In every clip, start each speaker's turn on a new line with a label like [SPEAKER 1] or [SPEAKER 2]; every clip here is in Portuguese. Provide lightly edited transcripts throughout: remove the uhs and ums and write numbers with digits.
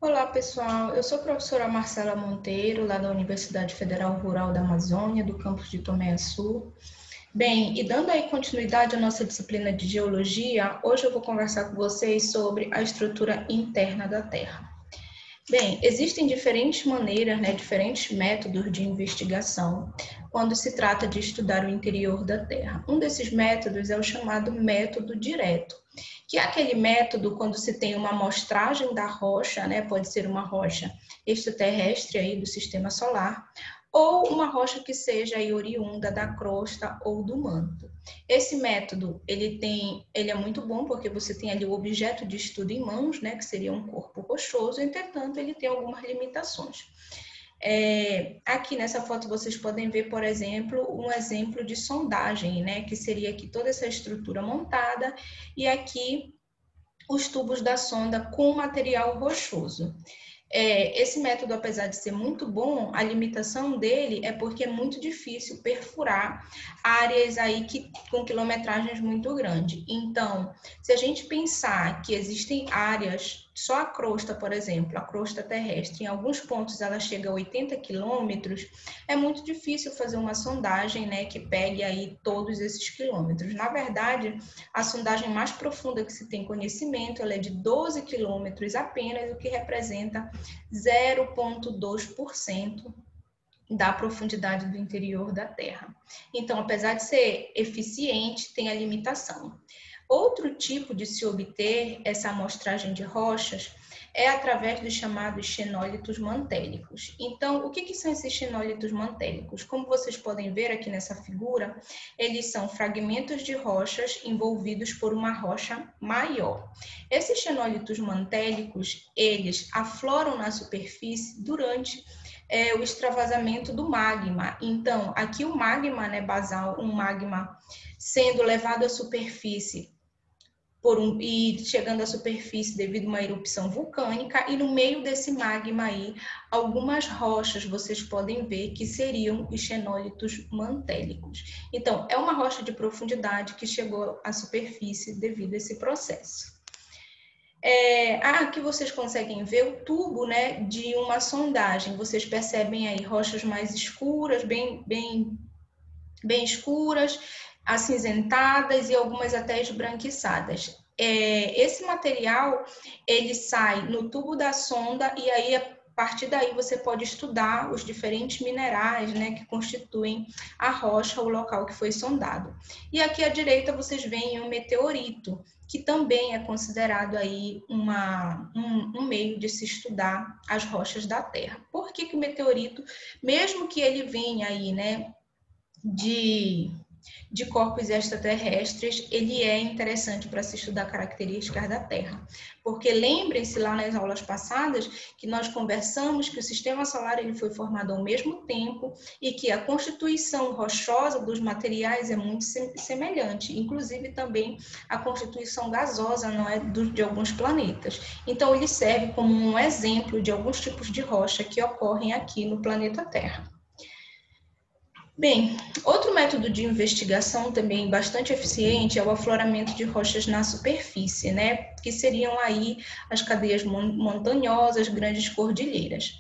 [SPEAKER 1] Olá, pessoal. Eu sou a professora Marcela Monteiro, lá da Universidade Federal Rural da Amazônia, do campus de Tomé-Açu. Bem, e dando aí continuidade à nossa disciplina de geologia, hoje eu vou conversar com vocês sobre a estrutura interna da Terra. Bem, existem diferentes maneiras, diferentes métodos de investigação quando se trata de estudar o interior da Terra. Um desses métodos é o chamado método direto, que é aquele método quando se tem uma amostragem da rocha, pode ser uma rocha extraterrestre aí do sistema solar, ou uma rocha que seja aí oriunda da crosta ou do manto. Esse método, ele é muito bom porque você tem ali o objeto de estudo em mãos, que seria um corpo rochoso, entretanto, ele tem algumas limitações. Aqui nessa foto vocês podem ver, por exemplo, um exemplo de sondagem, que seria aqui toda essa estrutura montada e aqui os tubos da sonda com material rochoso. Esse método, apesar de ser muito bom, a limitação dele é porque é muito difícil perfurar áreas aí com quilometragens muito grandes. Então, se a gente pensar que existem áreas, só a crosta, por exemplo, a crosta terrestre, em alguns pontos ela chega a 80 quilômetros, é muito difícil fazer uma sondagem, que pegue aí todos esses quilômetros. Na verdade, a sondagem mais profunda que se tem conhecimento, ela é de 12 quilômetros apenas, o que representa 0,2% da profundidade do interior da Terra. Então, apesar de ser eficiente, tem a limitação. Outro tipo de se obter essa amostragem de rochas é através dos chamados xenólitos mantélicos. Então, o que são esses xenólitos mantélicos? Como vocês podem ver aqui nessa figura, eles são fragmentos de rochas envolvidos por uma rocha maior. Esses xenólitos mantélicos, eles afloram na superfície durante o extravasamento do magma. Então, aqui o magma basal, um magma sendo levado à superfície e chegando à superfície devido a uma erupção vulcânica, e no meio desse magma aí, algumas rochas vocês podem ver que seriam os xenólitos mantélicos. Então, é uma rocha de profundidade que chegou à superfície devido a esse processo. Aqui vocês conseguem ver o tubo de uma sondagem. Vocês percebem aí rochas mais escuras, bem escuras, acinzentadas e algumas até esbranquiçadas. Esse material, ele sai no tubo da sonda e aí a partir daí você pode estudar os diferentes minerais, que constituem a rocha, o local que foi sondado. E aqui à direita vocês veem um meteorito, que também é considerado aí um meio de se estudar as rochas da Terra. Por que o meteorito, mesmo que ele venha aí, de corpos extraterrestres, ele é interessante para se estudar características da Terra. Porque lembrem-se lá nas aulas passadas que nós conversamos que o sistema solar ele foi formado ao mesmo tempo e que a constituição rochosa dos materiais é muito semelhante, inclusive também a constituição gasosa de alguns planetas. Então, ele serve como um exemplo de alguns tipos de rocha que ocorrem aqui no planeta Terra. Bem, outro método de investigação também bastante eficiente é o afloramento de rochas na superfície, que seriam aí as cadeias montanhosas, grandes cordilheiras.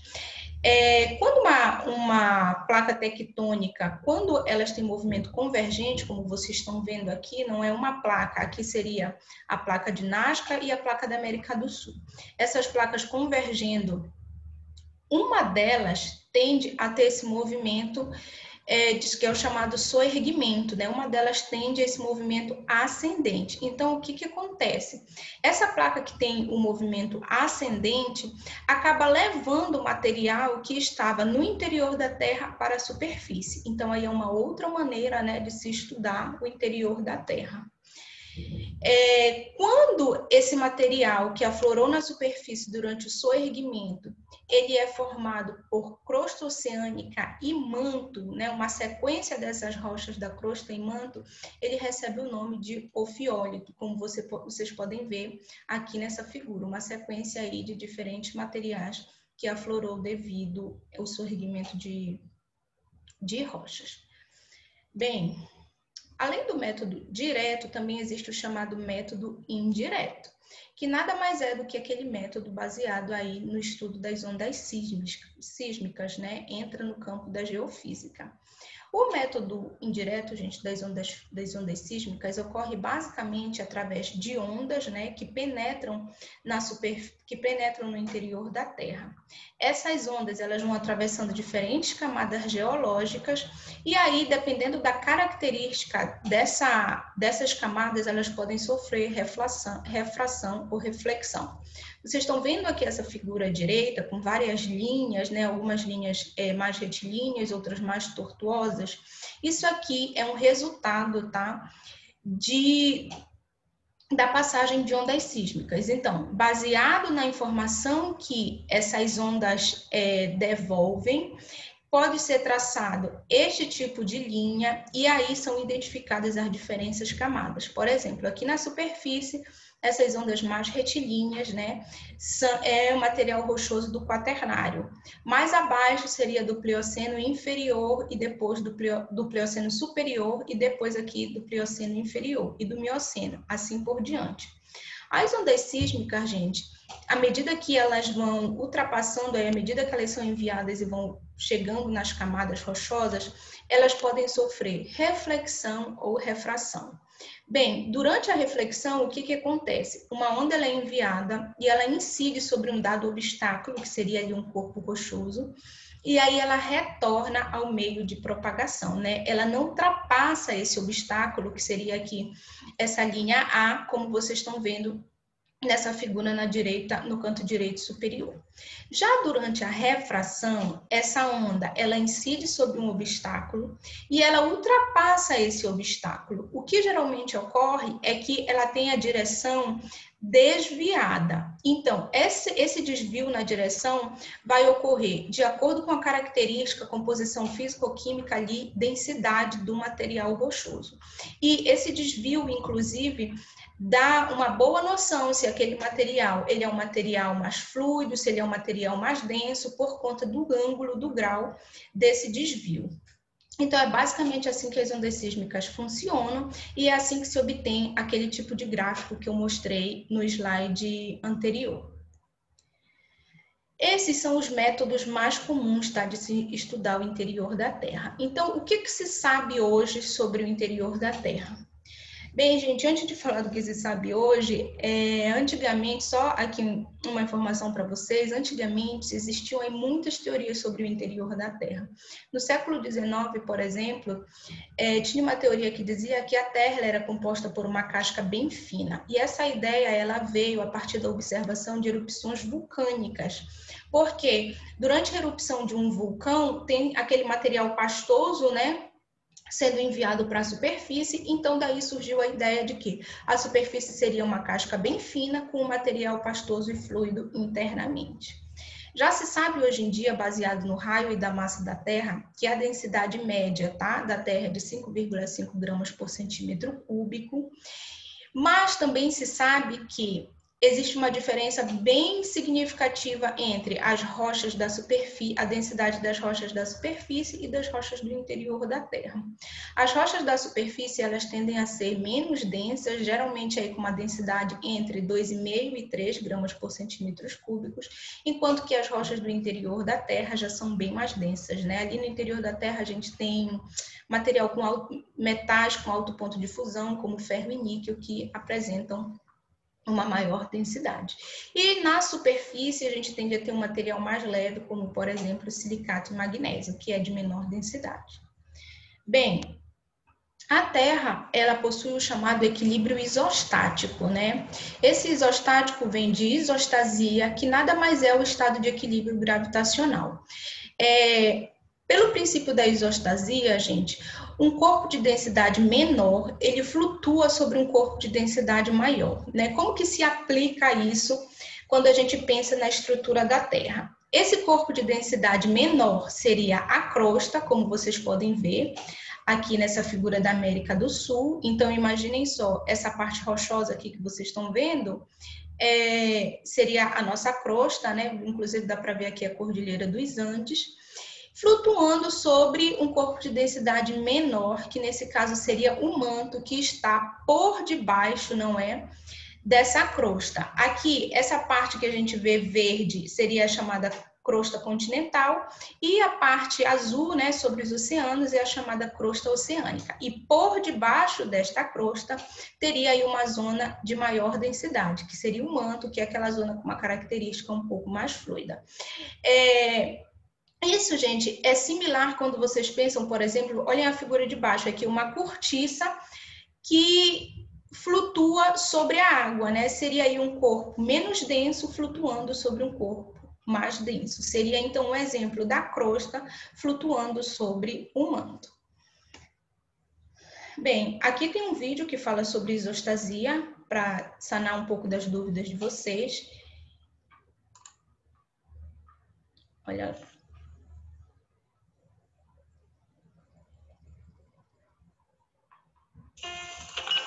[SPEAKER 1] Quando uma placa tectônica, quando elas têm movimento convergente, como vocês estão vendo aqui, não é uma placa, aqui seria a placa de Nazca e a placa da América do Sul. Essas placas convergendo, uma delas tende a ter esse movimento diz que é o chamado soerguimento, Uma delas tende a esse movimento ascendente. Então, o que acontece? Essa placa que tem o movimento ascendente acaba levando o material que estava no interior da Terra para a superfície. Então, aí é uma outra maneira, de se estudar o interior da Terra. Quando esse material que aflorou na superfície durante o soerguimento, ele é formado por crosta oceânica e manto, uma sequência dessas rochas da crosta e manto, ele recebe o nome de ofiólito, como vocês podem ver aqui nessa figura, uma sequência aí de diferentes materiais que aflorou devido ao soerguimento de rochas. Bem, além do método direto, também existe o chamado método indireto. que nada mais é do que aquele método baseado aí no estudo das ondas sísmicas, né? Entra no campo da geofísica. O método indireto, gente, das ondas sísmicas ocorre basicamente através de ondas, né, que penetram no interior da Terra. Essas ondas, elas vão atravessando diferentes camadas geológicas e aí, dependendo da característica dessas camadas, elas podem sofrer refração ou reflexão. Vocês estão vendo aqui essa figura à direita com várias linhas, né? Algumas linhas mais retilíneas, outras mais tortuosas. Isso aqui é um resultado, tá? Da passagem de ondas sísmicas. Então, baseado na informação que essas ondas devolvem, pode ser traçado este tipo de linha e aí são identificadas as diferentes camadas. Por exemplo, aqui na superfície, essas ondas mais retilíneas, né, é o material rochoso do quaternário. Mais abaixo seria do Plioceno inferior e depois do Plioceno superior e depois aqui do Plioceno inferior e do Mioceno, assim por diante. As ondas sísmicas, gente, à medida que elas vão ultrapassando, à medida que elas são enviadas e vão chegando nas camadas rochosas, elas podem sofrer reflexão ou refração. Bem, durante a reflexão, o que acontece? Uma onda ela é enviada e ela incide sobre um dado obstáculo, que seria ali um corpo rochoso, e aí ela retorna ao meio de propagação, né? Ela não ultrapassa esse obstáculo, que seria aqui essa linha A, como vocês estão vendo nessa figura na direita, no canto direito superior. Já durante a refração, essa onda, ela incide sobre um obstáculo e ela ultrapassa esse obstáculo. O que geralmente ocorre é que ela tem a direção desviada. Então, esse desvio na direção vai ocorrer de acordo com a característica, composição físico-química ali, densidade do material rochoso. E esse desvio, inclusive, dá uma boa noção se aquele material ele é um material mais fluido, se ele é um material mais denso, por conta do ângulo, do grau desse desvio. Então, é basicamente assim que as ondas sísmicas funcionam e é assim que se obtém aquele tipo de gráfico que eu mostrei no slide anterior. Esses são os métodos mais comuns, tá, de se estudar o interior da Terra. Então, o que se sabe hoje sobre o interior da Terra? Bem, gente, antes de falar do que se sabe hoje, antigamente, só aqui uma informação para vocês, antigamente existiam aí muitas teorias sobre o interior da Terra. No século XIX, por exemplo, tinha uma teoria que dizia que a Terra era composta por uma casca bem fina. E essa ideia ela veio a partir da observação de erupções vulcânicas. Porque durante a erupção de um vulcão, tem aquele material pastoso, né, sendo enviado para a superfície, então daí surgiu a ideia de que a superfície seria uma casca bem fina com um material pastoso e fluido internamente. Já se sabe hoje em dia, baseado no raio e da massa da Terra, que a densidade média, tá, da Terra é de 5,5 gramas por centímetro cúbico, mas também se sabe que existe uma diferença bem significativa entre as rochas da superfície, a densidade das rochas da superfície e das rochas do interior da Terra. As rochas da superfície, elas tendem a ser menos densas, geralmente aí com uma densidade entre 2,5 e 3 gramas por centímetros cúbicos, enquanto que as rochas do interior da Terra já são bem mais densas, né? Ali no interior da Terra a gente tem material metais com alto ponto de fusão, como ferro e níquel, que apresentam uma maior densidade. E na superfície a gente tende a ter um material mais leve, como por exemplo silicato e magnésio, que é de menor densidade. Bem, a Terra, ela possui o chamado equilíbrio isostático, né? Esse isostático vem de isostasia, que nada mais é o estado de equilíbrio gravitacional. Pelo princípio da isostasia, gente, um corpo de densidade menor, ele flutua sobre um corpo de densidade maior, né? Como que se aplica isso quando a gente pensa na estrutura da Terra? Esse corpo de densidade menor seria a crosta, como vocês podem ver aqui nessa figura da América do Sul. Então, imaginem só, essa parte rochosa aqui que vocês estão vendo, seria a nossa crosta, né? Inclusive dá para ver aqui a Cordilheira dos Andes, flutuando sobre um corpo de densidade menor, que nesse caso seria o manto que está por debaixo, não é, dessa crosta. Aqui, essa parte que a gente vê verde seria a chamada crosta continental, e a parte azul, né, sobre os oceanos, é a chamada crosta oceânica. E por debaixo desta crosta, teria aí uma zona de maior densidade, que seria o manto, que é aquela zona com uma característica um pouco mais fluida. Isso, gente, é similar quando vocês pensam, por exemplo, olhem a figura de baixo aqui, uma cortiça que flutua sobre a água, né? Seria aí um corpo menos denso flutuando sobre um corpo mais denso. Seria, então, um exemplo da crosta flutuando sobre um manto. Bem, aqui tem um vídeo que fala sobre isostasia, para sanar um pouco das dúvidas de vocês. Olha.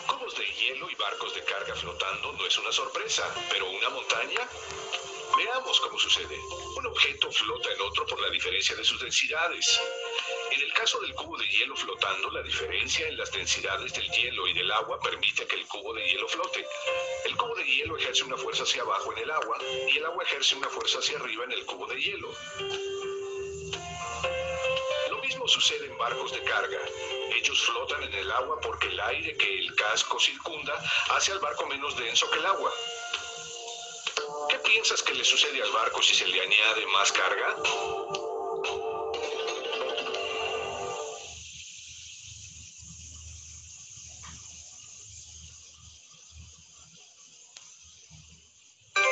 [SPEAKER 2] Cubos de hielo y barcos de carga flotando no es una sorpresa, pero una montaña... Veamos cómo sucede. Un objeto flota en otro por la diferencia de sus densidades. En el caso del cubo de hielo flotando, la diferencia en las densidades del hielo y del agua permite que el cubo de hielo flote. El cubo de hielo ejerce una fuerza hacia abajo en el agua y el agua ejerce una fuerza hacia arriba en el cubo de hielo. Lo mismo sucede en barcos de carga. Ellos flotan en el agua porque el aire que el casco circunda hace al barco menos denso que el agua. ¿Qué piensas que le sucede al barco si se le añade más carga?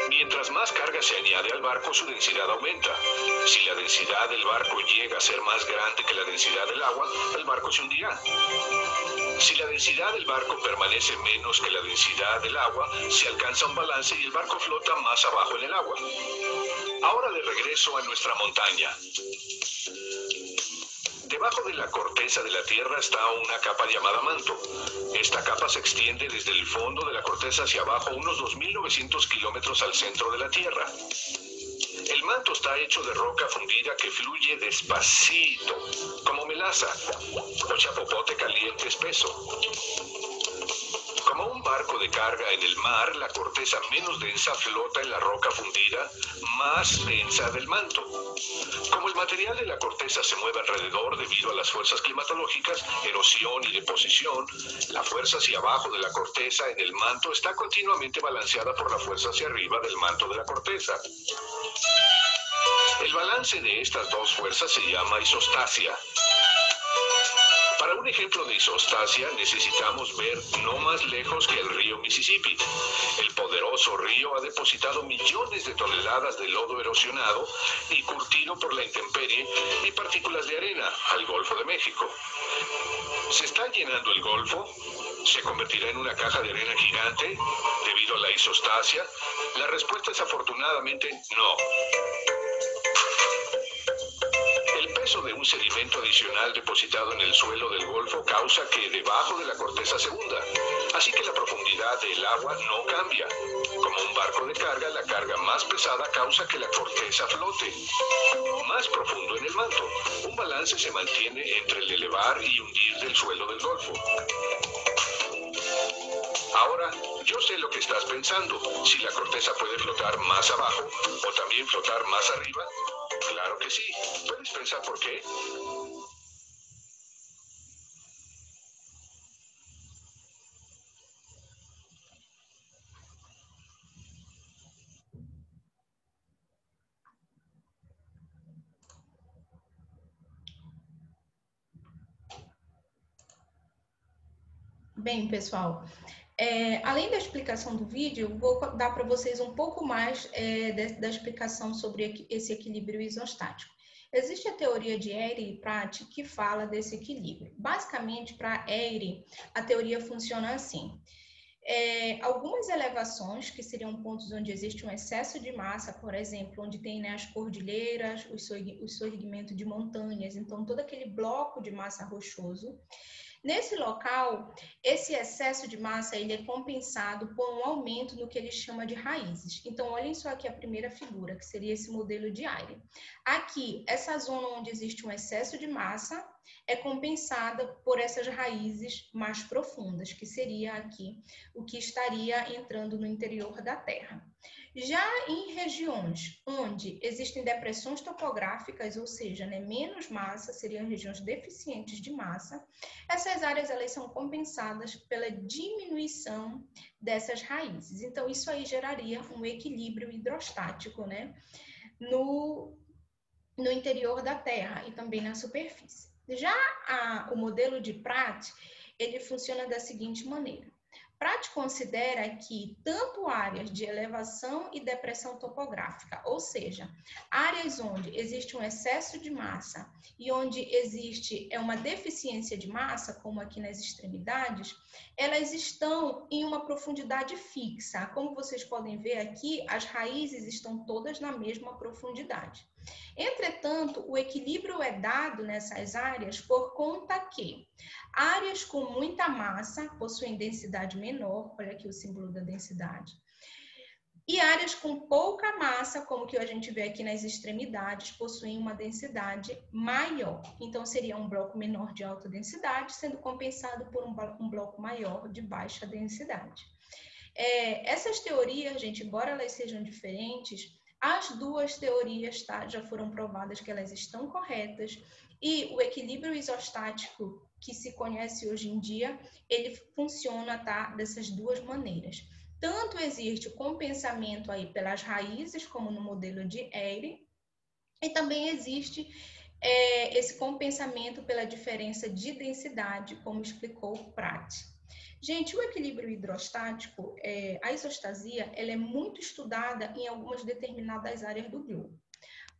[SPEAKER 2] Mientras más carga se añade al barco, su densidad aumenta. Si la densidad del barco llega a ser más grande que la densidad del agua, el barco se hundirá. Si la densidad del barco permanece menos que la densidad del agua, se alcanza un balance y el barco flota más abajo en el agua. Ahora de regreso a nuestra montaña. Debajo de la corteza de la Tierra está una capa llamada manto. Esta capa se extiende desde el fondo de la corteza hacia abajo unos 2.900 kilómetros al centro de la Tierra. El manto está hecho de roca fundida que fluye despacito, como melaza, o chapopote caliente espeso. Como un barco de carga en el mar, la corteza menos densa flota en la roca fundida, más densa del manto. Como el material de la corteza se mueve alrededor debido a las fuerzas climatológicas, erosión y deposición, la fuerza hacia abajo de la corteza en el manto está continuamente balanceada por la fuerza hacia arriba del manto de la corteza. El balance de estas dos fuerzas se llama isostasia. Para un ejemplo de isostasia necesitamos ver no más lejos que el río Mississippi. El poderoso río ha depositado millones de toneladas de lodo erosionado y curtido por la intemperie y partículas de arena al Golfo de México. ¿Se está llenando el Golfo? ¿Se convertirá en una caja de arena gigante debido a la isostasia? La respuesta es afortunadamente no. El peso de un sedimento adicional depositado en el suelo del Golfo causa que debajo de la corteza se hunda, así que la profundidad del agua no cambia. Como un barco de carga, la carga más pesada causa que la corteza flote más profundo en el manto. Un balance se mantiene entre el elevar y hundir del suelo del Golfo. Ahora, yo sé lo que estás pensando, si la corteza puede flotar más abajo o también flotar más arriba. Claro que sí. ¿Puedes pensar por qué?
[SPEAKER 1] Bem, pessoal, além da explicação do vídeo, vou dar para vocês um pouco mais da explicação sobre esse equilíbrio isostático. Existe a teoria de Airy e Pratt que fala desse equilíbrio. Basicamente, para Airy, a teoria funciona assim. Algumas elevações, que seriam pontos onde existe um excesso de massa, por exemplo, onde tem, né, as cordilheiras, o surgimento de montanhas, então todo aquele bloco de massa rochoso. Nesse local, esse excesso de massa ele é compensado por um aumento no que ele chama de raízes. Então, olhem só aqui a primeira figura, que seria esse modelo de Ayre. Aqui, essa zona onde existe um excesso de massa é compensada por essas raízes mais profundas, que seria aqui o que estaria entrando no interior da Terra. Já em regiões onde existem depressões topográficas, ou seja, menos massa, seriam regiões deficientes de massa, essas áreas elas são compensadas pela diminuição dessas raízes. Então, isso aí geraria um equilíbrio hidrostático, no interior da Terra e também na superfície. Já o modelo de Pratt, ele funciona da seguinte maneira. Pratt considera que tanto áreas de elevação e depressão topográfica, ou seja, áreas onde existe um excesso de massa e onde existe uma deficiência de massa, como aqui nas extremidades, elas estão em uma profundidade fixa. Como vocês podem ver aqui, as raízes estão todas na mesma profundidade. Entretanto, o equilíbrio é dado nessas áreas por conta que áreas com muita massa possuem densidade menor, olha aqui o símbolo da densidade, e áreas com pouca massa, como que a gente vê aqui nas extremidades, possuem uma densidade maior. Então, seria um bloco menor de alta densidade, sendo compensado por um bloco maior de baixa densidade. Essas teorias, gente, embora elas sejam diferentes, as duas teorias já foram provadas que elas estão corretas e o equilíbrio isostático que se conhece hoje em dia, ele funciona dessas duas maneiras. Tanto existe o compensamento aí pelas raízes, como no modelo de Ayre, e também existe esse compensamento pela diferença de densidade, como explicou Pratt. Gente, o equilíbrio hidrostático, a isostasia, ela é muito estudada em algumas determinadas áreas do globo.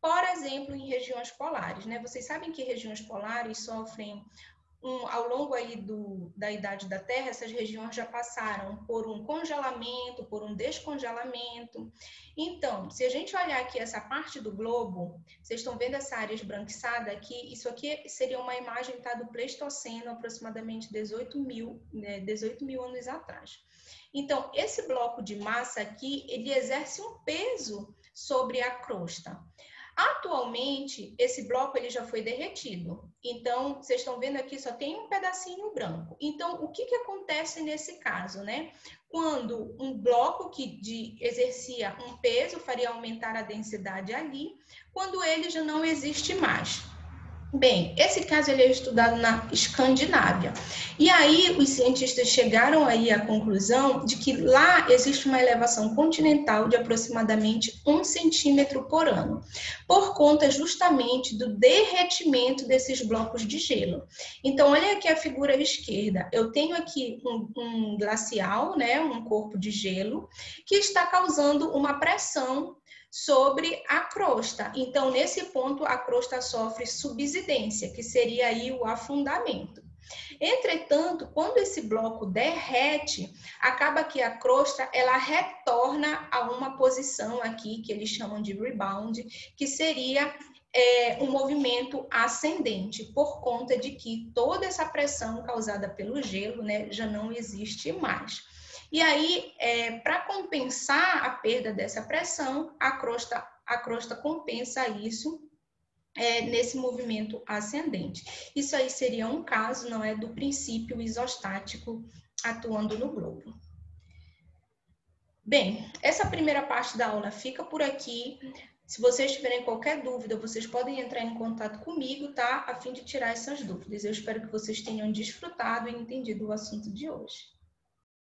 [SPEAKER 1] Por exemplo, em regiões polares, Vocês sabem que regiões polares sofrem, ao longo aí da idade da Terra, essas regiões já passaram por um congelamento, por um descongelamento. Então, se a gente olhar aqui essa parte do globo, vocês estão vendo essa área esbranquiçada aqui? Isso aqui seria uma imagem do Pleistoceno, aproximadamente 18 mil anos atrás. Então, esse bloco de massa aqui, ele exerce um peso sobre a crosta. Atualmente, esse bloco ele já foi derretido. Então, vocês estão vendo aqui, só tem um pedacinho branco. Então, o que acontece nesse caso, Quando um bloco que exercia um peso faria aumentar a densidade ali, quando ele já não existe mais. Bem, esse caso ele é estudado na Escandinávia. E aí os cientistas chegaram aí à conclusão de que lá existe uma elevação continental de aproximadamente 1 centímetro por ano, por conta justamente do derretimento desses blocos de gelo. Então, olha aqui a figura esquerda. Eu tenho aqui um glacial, um corpo de gelo, que está causando uma pressão sobre a crosta. Então, nesse ponto, a crosta sofre subsidência, que seria aí o afundamento. Entretanto, quando esse bloco derrete, acaba que a crosta ela retorna a uma posição aqui, que eles chamam de rebound, que seria um movimento ascendente, por conta de que toda essa pressão causada pelo gelo, já não existe mais. E aí, para compensar a perda dessa pressão, a crosta compensa isso nesse movimento ascendente. Isso aí seria um caso, do princípio isostático atuando no globo. Bem, essa primeira parte da aula fica por aqui. Se vocês tiverem qualquer dúvida, vocês podem entrar em contato comigo, a fim de tirar essas dúvidas. Eu espero que vocês tenham desfrutado e entendido o assunto de hoje.